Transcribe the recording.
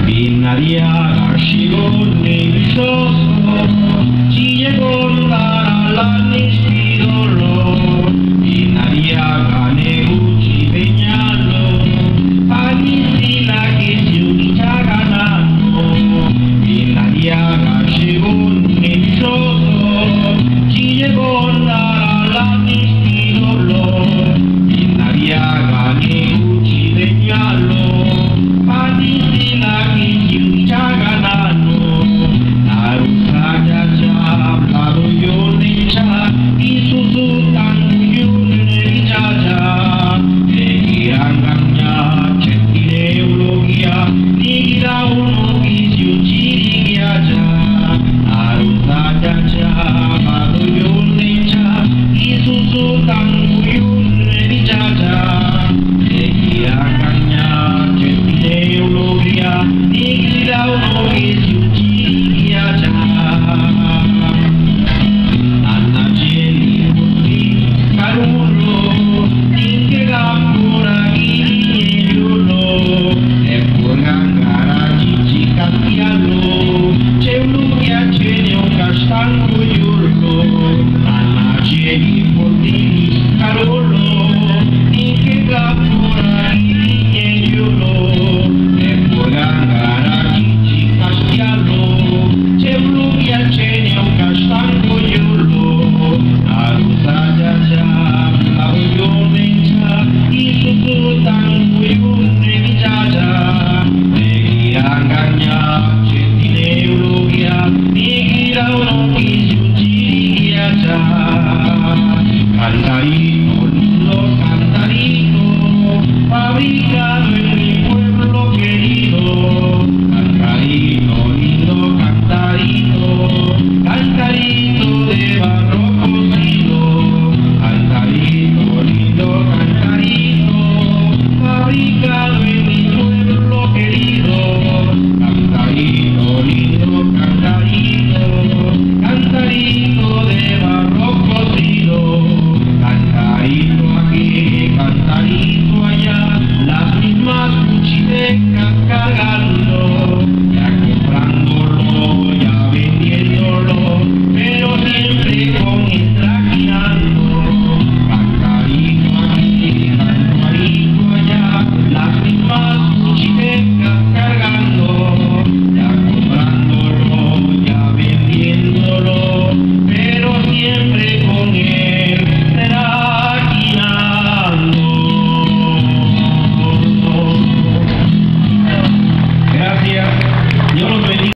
Binariaga shigone bishoso, chiyegoro daralani spidolo, binariaga neguchi peñalo, panisila kisiu chaganano, binariaga shigone bishoso, chiyegoro daralani spidolo, binariaga neguchi peñalo, panisila kisiu chaganano, narusaja chablado yonecha, isusu tangu yonechaja, egiranganya chetine eulogia, nigira uno kisiu chirigiaja, narusaja chablado yonecha, isusu tangu yonechaja, egiranganya chetine eulogia, nigira uno kisiu chirigiaja. Cantarito, lindo cantarito, fabricado en mi pueblo querido. Cantarito, lindo cantarito, cantarito de barro cocido. Cantarito, lindo cantarito, fabricado en mi pueblo querido. Cantarito, lindo cantarito, cantarito de barro cocido. Cantarito aquí, cantarito allá, las mismas cuchitecas cargando, ya comprándolo, ya vendiéndolo, pero siempre con el traquinando. Cantarito aquí, cantarito allá, las mismas cuchitecas cargando, ya comprándolo, ya vendiéndolo, pero siempre con el Gracias. Dios los bendiga.